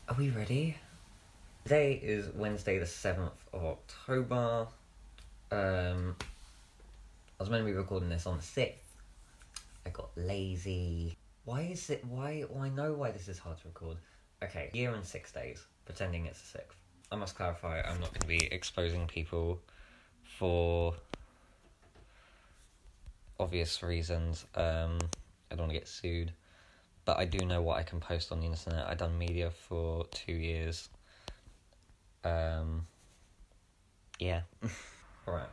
Are we ready? Today is Wednesday the 7th of October. I was meant to be recording this on the 6th. I got lazy. Why I know why this is hard to record. Okay, year and 6 days, pretending it's the 6th. I must clarify, I'm not going to be exposing people for obvious reasons. I don't want to get sued. But I do know what I can post on the internet. I've done media for 2 years. Yeah. Alright.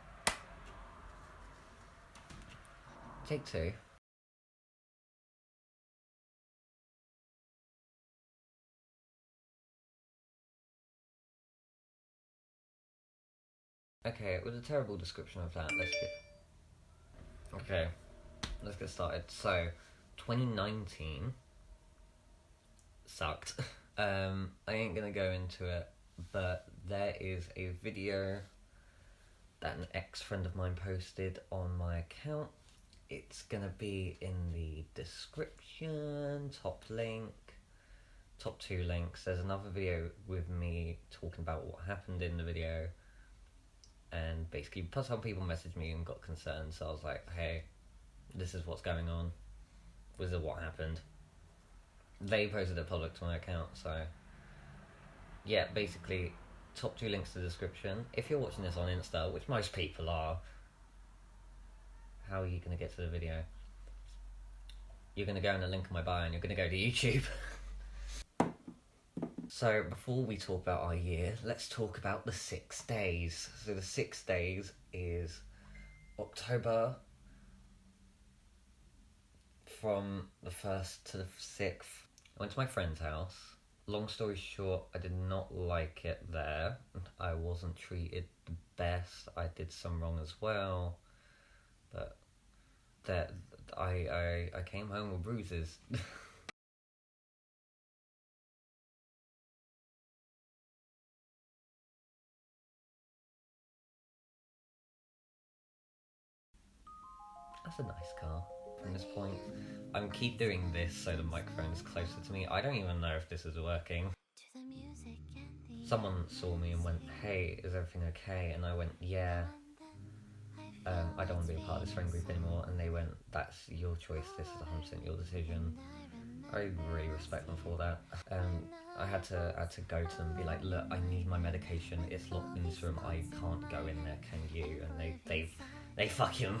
Take 2. Okay, with a terrible description of that, let's get started. So, 2019 sucked. I ain't gonna go into it, but there is a video that an ex-friend of mine posted on my account. It's gonna be in the description, top 2 links. There's another video with me talking about what happened in the video, and basically some people messaged me and got concerned, so I was like, hey, this is what's going on, this is what happened. They posted it public to my account, so yeah, basically top 2 links to the description. If you're watching this on Insta, which most people are, how are you going to get to the video? You're going to go in the link in my bio and you're going to go to YouTube. So before we talk about our year, let's talk about the 6 days. So the 6 days is October from the 1st to the 6th. I went to my friend's house. Long story short, I did not like it there. I wasn't treated the best. I did some wrong as well. But that I came home with bruises. That's a nice car from this point. I'm keep doing this so the microphone is closer to me. I don't even know if this is working. Someone saw me and went, hey, is everything okay? And I went, yeah. I don't want to be a part of this friend group anymore. And they went, that's your choice, this is 100% your decision. I really respect them for that. I had to go to them and be like, look, I need my medication, it's locked in this room, I can't go in there, can you? And they fucking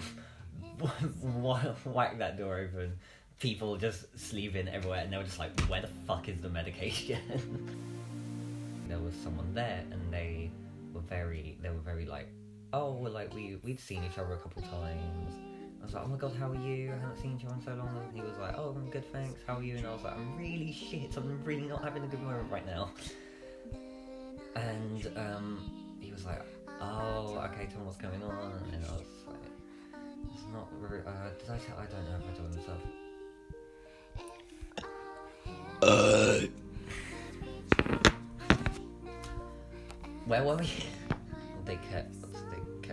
whack that door open. People just sleeping everywhere, and they were just like, where the fuck is the medication? There was someone there, and they were very like, oh, well, like we'd seen each other a couple times. I was like, oh my god, how are you? I haven't seen you in so long. And he was like, oh, I'm good, thanks, how are you? And I was like, I'm really shit, I'm really not having a good moment right now. And he was like, oh, okay, tell me what's going on. And I was like, it's not very, I don't know if I told him stuff. Where were we? They kept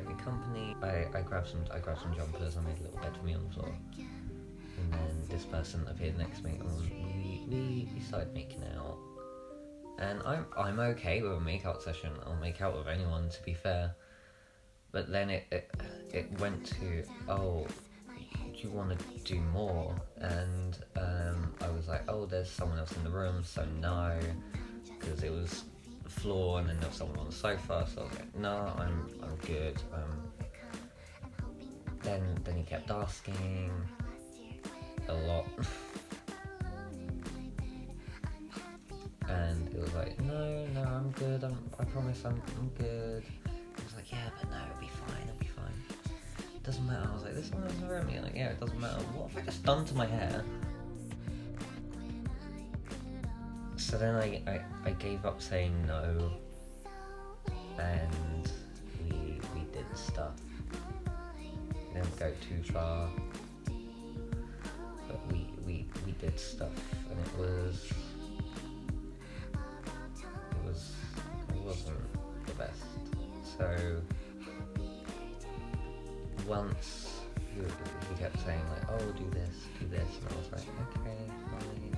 me company. I grabbed some jumpers. I made a little bed for me on the floor, and then this person appeared next to me, and we started making out. And I'm okay with a make-out session. I'll make out with anyone, to be fair. But then it went to, oh, do you want to do more? And I was like, oh, there's someone else in the room, so no, because it was the floor and then there was someone on the sofa, so I was like, no, I'm good. Then he kept asking a lot. And it was like, no, I'm good, I promise I'm good. I was like, yeah, but no, it'll be fine. It doesn't matter. I was like, this one doesn't hurt me. Like, yeah, it doesn't matter. What have I just done to my hair? So then I gave up saying no, and we did stuff. We didn't go too far, but we did stuff, and it wasn't the best. So once he kept saying like, oh, do this, and I was like, okay, fine.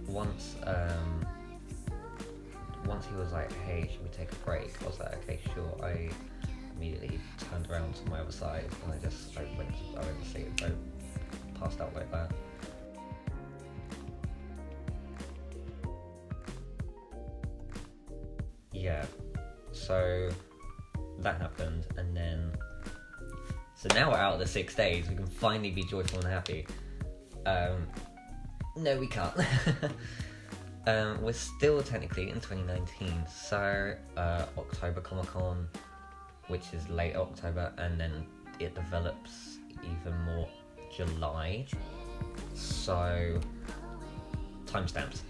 Once once he was like, hey, should we take a break? I was like, okay, sure. I immediately turned around to my other side and I went to sleep. I passed out like that. Yeah, so that happened, and then so now we're out of the 6 days. We can finally be joyful and happy. No, we can't. We're still technically in 2019, so October Comic Con, which is late October, and then it develops even more July. So timestamps.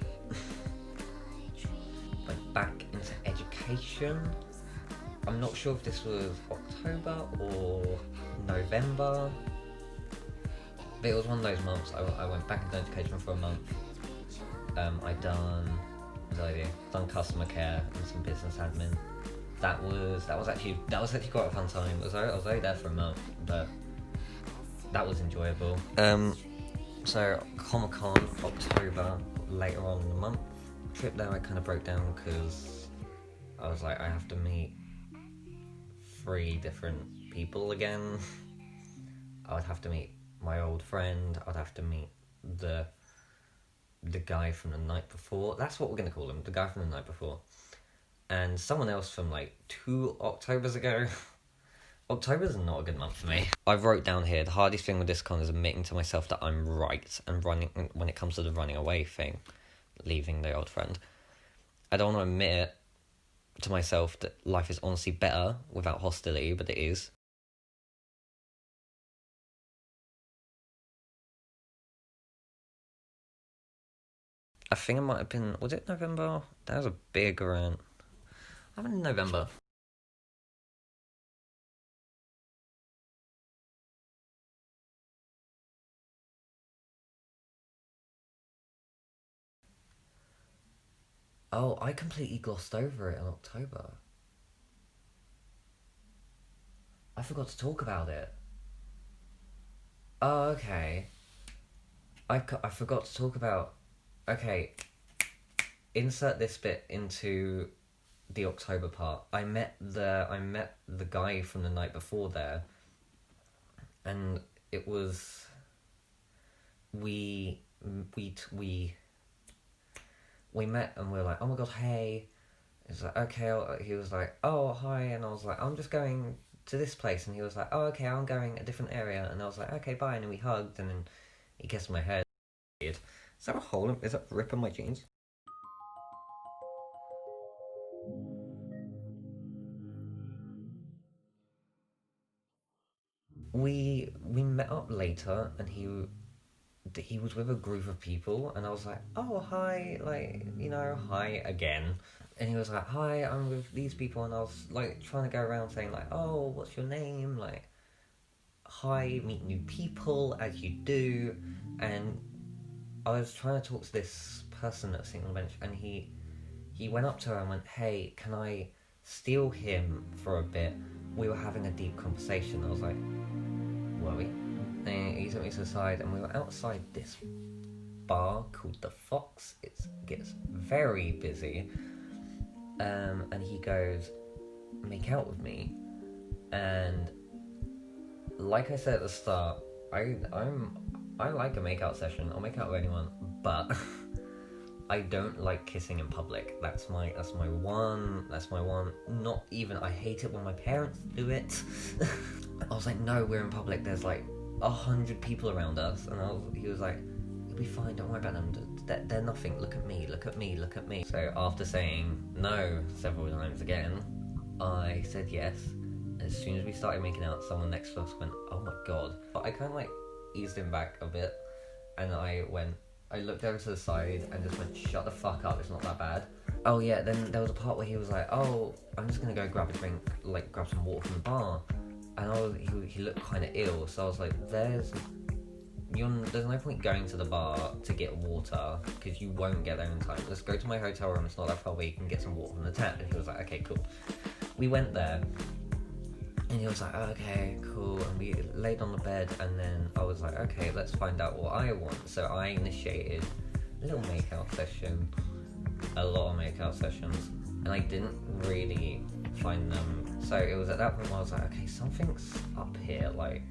Went back into education. I'm not sure if this was October or November, but it was one of those months. I went back into education for a month. What did I do? Done customer care and some business admin. That was actually quite a fun time. I was only there for a month, but that was enjoyable. So Comic-Con October, later on in the month. Trip there I kind of broke down because I was like, I have to meet 3 different people again. I would have to meet my old friend. I'd have to meet the guy from the night before. That's what we're going to call him, the guy from the night before. And someone else from like 2 Octobers ago. October's not a good month for me. I wrote down here, the hardest thing with this con is admitting to myself that I'm right and running when it comes to the running away thing, leaving the old friend. I don't want to admit it to myself that life is honestly better without hostility, but it is. I think it might have been, was it November? That was a big rant. I happened in November. Oh, I completely glossed over it in October. I forgot to talk about it. Oh, okay. I forgot to talk about... Okay, insert this bit into the October part. I met the guy from the night before there, and it was... We met and we were like, oh my god, hey. It's like, okay. He was like, oh, hi. And I was like, I'm just going to this place. And he was like, oh, okay, I'm going a different area. And I was like, okay, bye. And then we hugged, and then he kissed my head. Is that a hole? Is that a rip in my jeans? We met up later, and he was with a group of people, and I was like, oh, hi, like, hi again. And he was like, hi, I'm with these people, and I was like trying to go around saying like, oh, what's your name? Like, hi, meet new people as you do. And I was trying to talk to this person that's sitting on the bench, and he went up to her and went, hey, can I steal him for a bit? We were having a deep conversation. I was like, were we? And he took me to the side, and we were outside this bar called The Fox. It gets very busy. And he goes, make out with me. And like I said at the start, I like a makeout session. I'll make out with anyone, but I don't like kissing in public. That's my one. Not even, I hate it when my parents do it. I was like, no, we're in public. There's like 100 people around us, and he was like, you'll be fine. Don't worry about them. They're nothing. Look at me. Look at me. Look at me. So after saying no several times again, I said yes. As soon as we started making out, someone next to us went, oh my god. But I kind of like eased him back a bit, and I looked over to the side and just went, shut the fuck up, it's not that bad. Oh yeah, then there was a part where he was like, oh, I'm just gonna go grab a drink, like grab some water from the bar. And he looked kind of ill, so I was like, there's no point going to the bar to get water, because you won't get there in time. Let's go to my hotel room, it's not that far away, you can get some water from the tap. And he was like, okay, cool. We went there, and he was like, oh, okay, cool. And we laid on the bed, and then I was like, okay, let's find out what I want. So I initiated a little makeout session, a lot of makeout sessions. and I didn't really find them. So it was at that point where I was like, okay, something's up here. Like,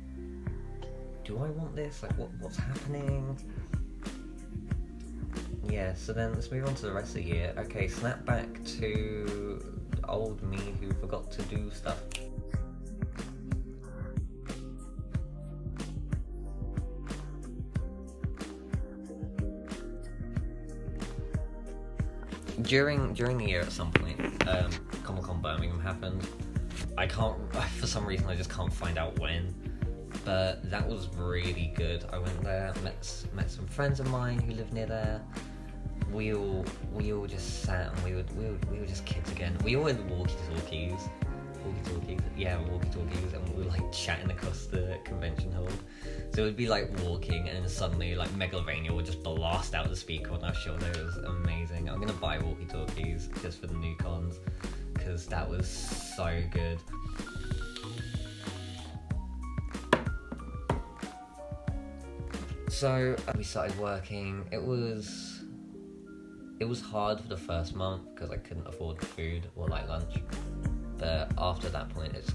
do I want this? Like, what's happening? Yeah, so then let's move on to the rest of the year. Okay, snap back to old me who forgot to do stuff. During the year at some point, Comic-Con Birmingham happened. I can't, for some reason I just can't find out when, but that was really good. I went there, met some friends of mine who live near there. We all just sat and we were just kids again. We all had walkie-talkies, and we were like chatting across the convention hall. So it would be like walking, and then suddenly like Megalovania would just blast out the speaker on our shoulder. It was amazing. I'm gonna buy walkie-talkies just for the new cons, because that was so good. So we started working. It was hard for the first month because I couldn't afford food or like lunch. But after that point, it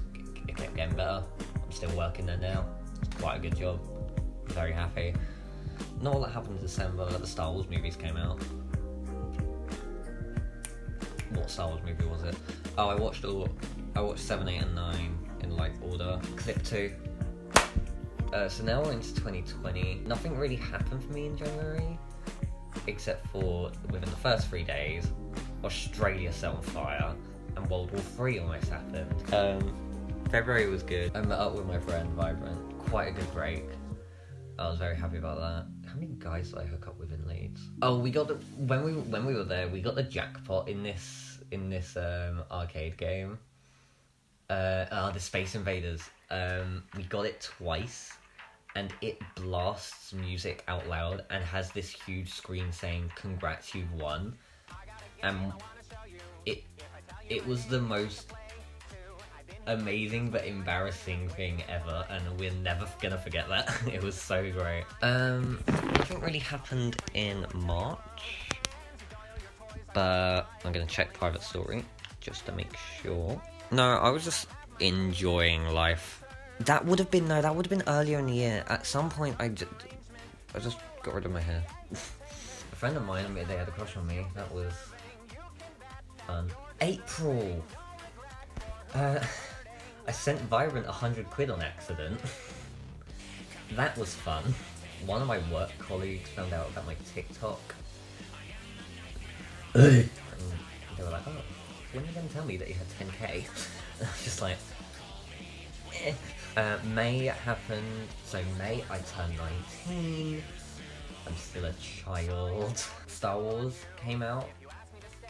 kept getting better. I'm still working there now. It's quite a good job. I'm very happy. Not all that happened in December. The Star Wars movies came out. What Star Wars movie was it? Oh, I watched 7, 8, and 9 in like order. Clip 2. So now we're into 2020. Nothing really happened for me in January, except for within the first 3 days, Australia set on fire and World War III almost happened. February was good. I met up with my friend Vibrant. Quite a good break. I was very happy about that. How many guys did I hook up with in Leeds? Oh, we got when we were there, we got the jackpot in this arcade game. The Space Invaders. We got it twice, and it blasts music out loud and has this huge screen saying "Congrats, you've won." And it was the most amazing but embarrassing thing ever, and we're never gonna forget that. It was so great. Nothing really happened in March, but I'm gonna check Private Story just to make sure. No, I was just enjoying life. That would have been earlier in the year. At some point, I just got rid of my hair. A friend of mine, they had a crush on me. That was fun. April. I sent Vibrant 100 quid on accident. That was fun. One of my work colleagues found out about my TikTok. And they were like, "Oh, when are you going to tell me that you had 10k?" I was just like, eh. May happened. So May, I turned 19. I'm still a child. Star Wars came out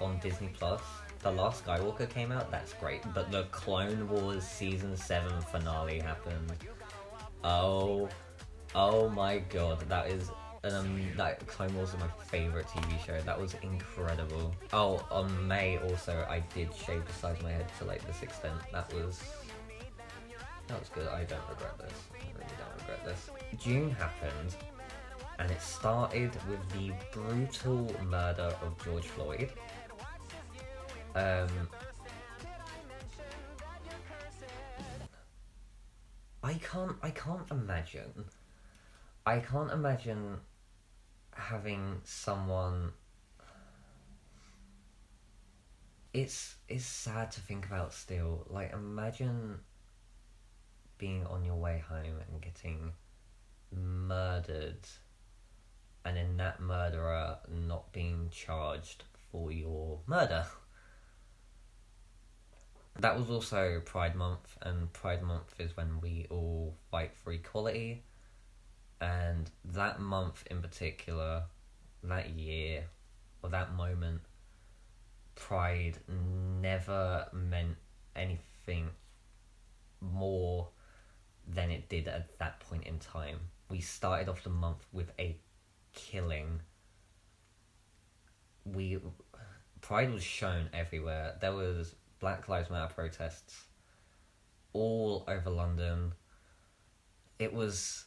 on Disney Plus. The Last Skywalker came out. That's great. But the Clone Wars Season 7 finale happened. Oh my god. That is that Clone Wars is my favourite TV show. That was incredible. Oh, on May also, I did shave the side of my head to like this extent. That was good. I don't regret this. I really don't regret this. June happened, and it started with the brutal murder of George Floyd. I can't imagine having someone. It's sad to think about still. Like, imagine being on your way home and getting murdered, and then that murderer not being charged for your murder. That was also Pride Month, and Pride Month is when we all fight for equality. And that month in particular, that year, or that moment, Pride never meant anything more than it did at that point in time. We started off the month with a killing. Pride was shown everywhere. There was Black Lives Matter protests all over London. It was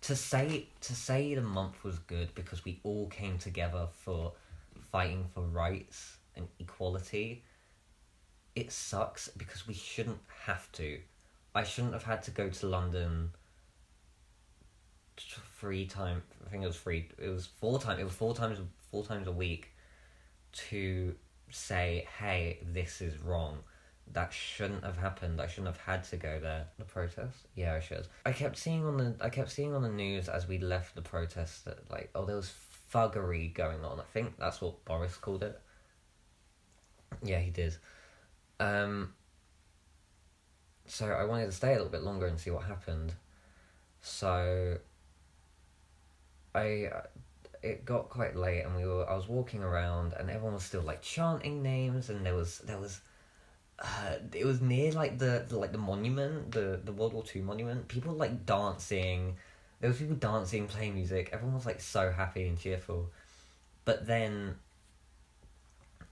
to say the month was good because we all came together for fighting for rights and equality, it sucks because we shouldn't have to. I shouldn't have had to go to London 3 times. I think it was 3. It was 4 times. It was 4 times a week to say, hey, this is wrong. That shouldn't have happened. I shouldn't have had to go there. The protest? Yeah, I should. I kept seeing on the news as we left the protest that, like, oh, there was thuggery going on. I think that's what Boris called it. Yeah, he did. So I wanted to stay a little bit longer and see what happened. So it got quite late, and I was walking around, and everyone was still like chanting names, and there was it was near like the monument, the World War II monument. People like dancing. There was people dancing, playing music. Everyone was like so happy and cheerful. But then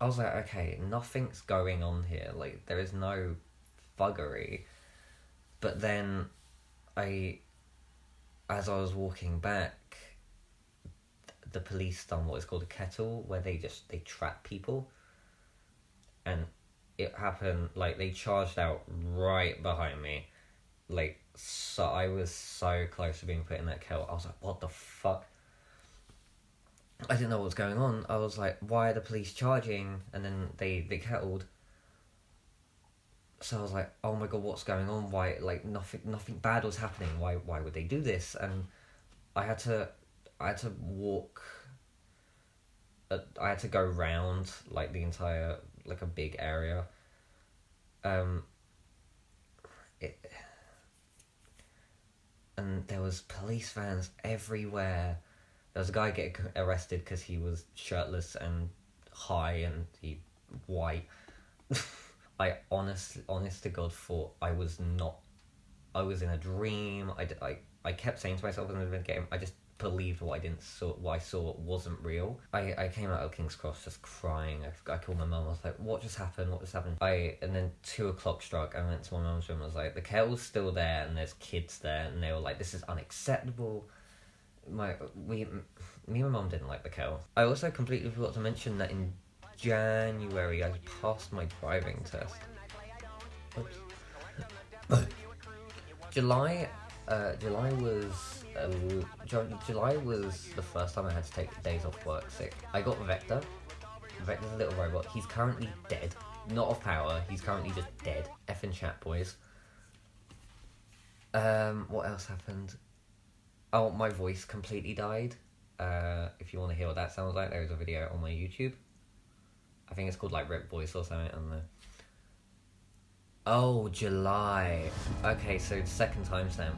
I was like, okay, nothing's going on here. Like, there is no thuggery. But then as I was walking back, the police done what is called a kettle, where they trap people. And it happened, like, they charged out right behind me. Like, so I was so close to being put in that kettle. I was like, what the fuck? I didn't know what was going on. I was like, why are the police charging? And then they kettled. So I was like, oh my god, what's going on? Why, like, nothing bad was happening. Why would they do this? And I had to walk. I had to go round, like, the entire, like, a big area. And there was police vans everywhere. There was a guy getting arrested because he was shirtless and high and white. I honest to God thought I was in a dream. I kept saying to myself, I just believed what I saw wasn't real. I came out of King's Cross just crying. I called my mum. I was like, what just happened? And then 2:00 struck. I went to my mum's room. I was like, the kettle's still there and there's kids there, and they were like, this is unacceptable. Me and my mum didn't like the kettle. I also completely forgot to mention that in January I passed my driving test. Oops. July was the first time I had to take days off work sick. I got Vector. Vector's a little robot. He's currently dead. Not of power. He's currently just dead. Effing chat, boys. What else happened? Oh, my voice completely died. If you want to hear what that sounds like, there is a video on my YouTube. I think it's called, like, Rip Voice or something, I don't know. Oh, July. Okay, so second timestamp.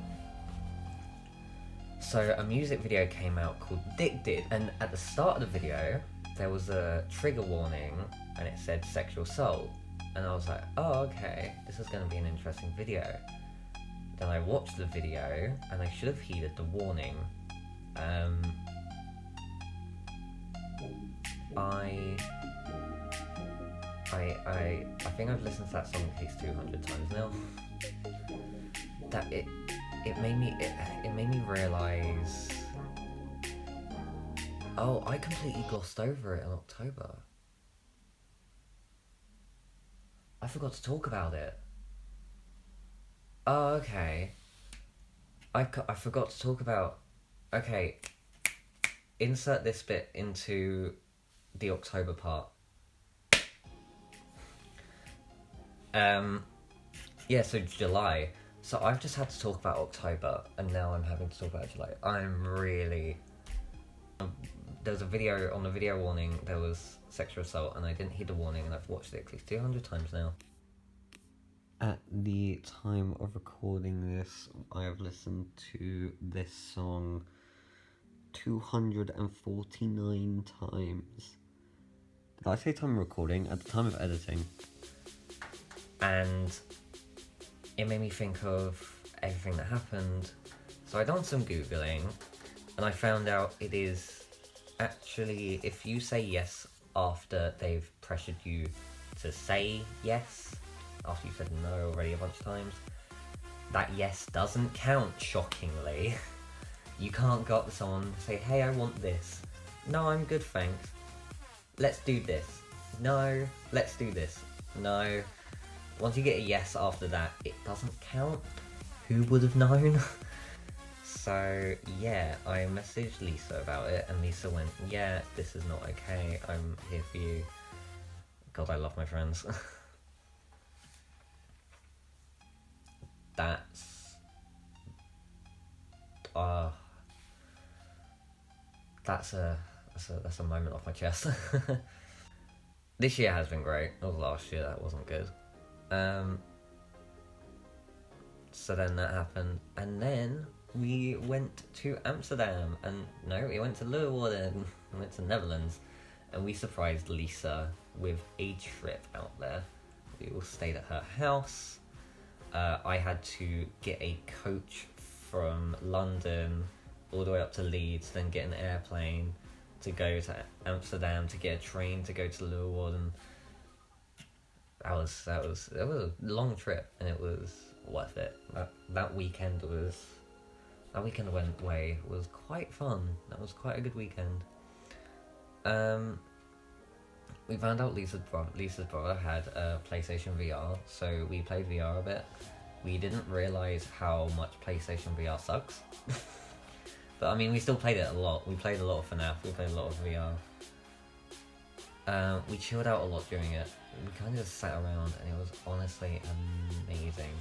So a music video came out called Dick Did, and at the start of the video, there was a trigger warning, and it said sexual assault. And I was like, oh, okay, this is going to be an interesting video. Then I watched the video, and I should have heeded the warning. I think I've listened to that song at least 200 times now. That it made me realise. Oh, I completely glossed over it in October. I forgot to talk about it. Oh, okay. I forgot to talk about... Okay. Insert this bit into the October part. Yeah, so July. So I've just had to talk about October, and now I'm having to talk about July. I'm really... there was a video, on the video warning, there was sexual assault, and I didn't heed the warning, and I've watched it at least 200 times now. At the time of recording this, I have listened to this song 249 times. Did I say time of recording? At the time of editing. And it made me think of everything that happened. So I done some Googling, and I found out it is actually, if you say yes after they've pressured you to say yes, after you said no already a bunch of times, that yes doesn't count, shockingly. You can't go up to someone and say, hey, I want this. No, I'm good, thanks. let's do this. No, let's do this. No. Once you get a yes after that, it doesn't count. Who would have known? So yeah, I messaged Lisa about it, and Lisa went, yeah, this is not okay, I'm here for you. God, I love my friends. That's a moment off my chest. This year has been great. It was last year that wasn't good. So then that happened, and then we went to Amsterdam, and no, we went to Leeuwarden. We went to Netherlands, and we surprised Lisa with a trip out there. We all stayed at her house. I had to get a coach from London all the way up to Leeds, then get an airplane to go to Amsterdam, to get a train to go to Leeuwarden. It was a long trip, and it was worth it. That weekend away was quite fun. That was quite a good weekend. We found out Lisa's brother had a PlayStation VR, so we played VR a bit. We didn't realise how much PlayStation VR sucks. But I mean, we still played it a lot. We played a lot of FNAF, we played a lot of VR. We chilled out a lot during it. We kind of just sat around, and it was honestly amazing.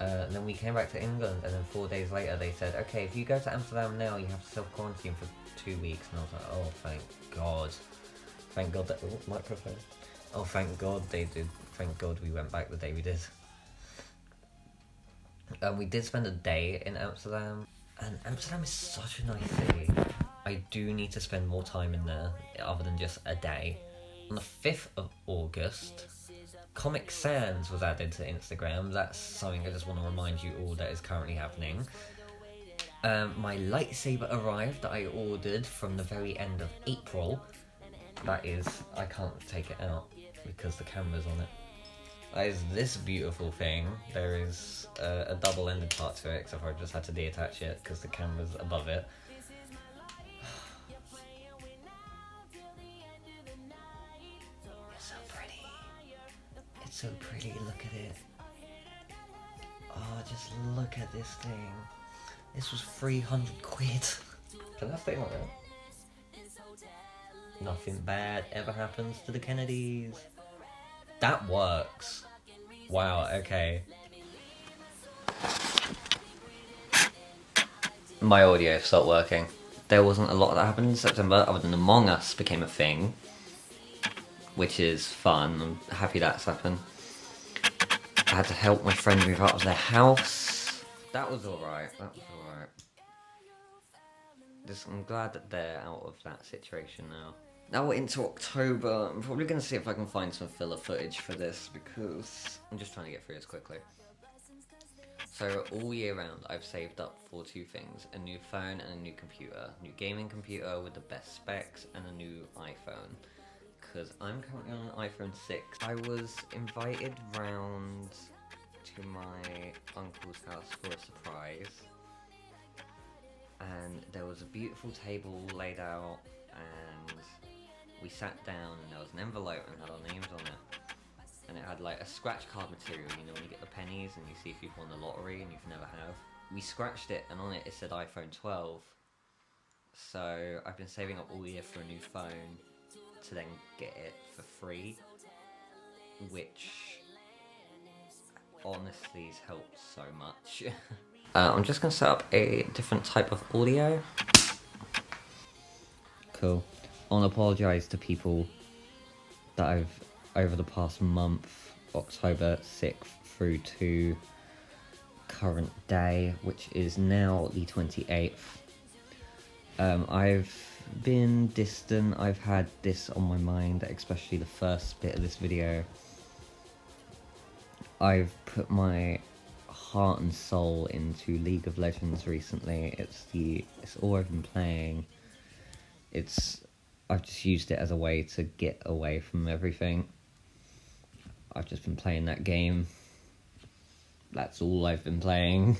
And then we came back to England, and then 4 days later they said, okay, if you go to Amsterdam now, you have to self-quarantine for 2 weeks. And I was like, oh, thank God. Thank God that... Oh, microphone. Oh, thank God they did. Thank God we went back the day we did. We did spend a day in Amsterdam, and Amsterdam is such a nice city. I do need to spend more time in there, other than just a day. On the 5th of August, Comic Sans was added to Instagram. That's something I just want to remind you all that is currently happening. My lightsaber arrived that I ordered from the very end of April. That is, I can't take it out because the camera's on it. That is this beautiful thing. There is a double-ended part to it, except for I just had to deattach it because the camera's above it. It's so pretty. It's so pretty, look at it. Oh, just look at this thing. This was 300 quid. Can I stay like that? Nothing bad ever happens to the Kennedys. That works. Wow, okay. My audio stopped working. There wasn't a lot that happened in September, other than Among Us became a thing, which is fun. I'm happy that's happened. I had to help my friend move out of their house. That was alright. I'm glad that they're out of that situation now. Now we're into October. I'm probably going to see if I can find some filler footage for this, because I'm just trying to get through this quickly. So all year round I've saved up for 2 things: a new phone and a new computer. A new gaming computer with the best specs, and a new iPhone. Because I'm currently on an iPhone 6. I was invited round to my uncle's house for a surprise. And there was a beautiful table laid out, and we sat down, and there was an envelope and had our names on it. And it had like a scratch card material, you know, when you get the pennies and you see if you've won the lottery and you've never have. We scratched it, and on it said iPhone 12. So I've been saving up all year for a new phone to then get it for free, which honestly has helped so much. I'm just going to set up a different type of audio. Cool. I want to apologise to people that I've, over the past month, October 6th through to current day, which is now the 28th. I've been distant. I've had this on my mind, especially the first bit of this video. I've put my heart and soul into League of Legends recently. It's all I've been playing. I've just used it as a way to get away from everything. I've just been playing that game. That's all I've been playing.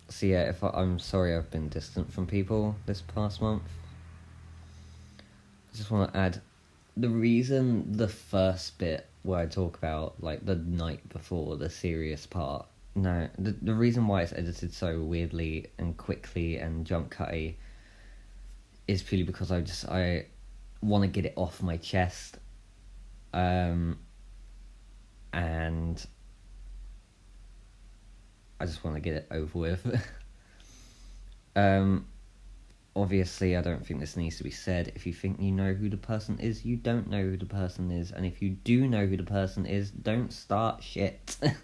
So yeah, I'm sorry I've been distant from people this past month. I just want to add, the reason the first bit where I talk about, like, the night before, the serious part, no, the reason why it's edited so weirdly and quickly and jump cutty is purely because I want to get it off my chest, and I just want to get it over with. Obviously, I don't think this needs to be said. If you think you know who the person is, you don't know who the person is. And if you do know who the person is, don't start shit. This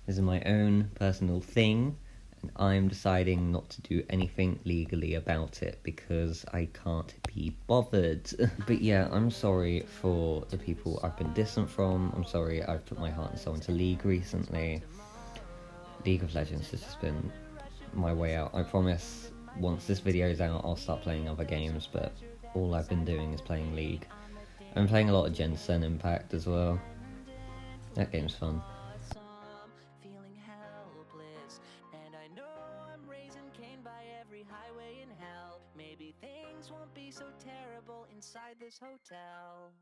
is my own personal thing, and I'm deciding not to do anything legally about it because I can't be bothered. But yeah, I'm sorry for the people I've been distant from. I'm sorry I've put my heart and soul into League recently. League of Legends has just been my way out. I promise once this video is out I'll start playing other games, but all I've been doing is playing League. I'm playing a lot of Jensen Impact as well. That game's fun. Feeling helpless, and I know I'm raising Cain by every highway in hell. Maybe things won't be so terrible inside this hotel.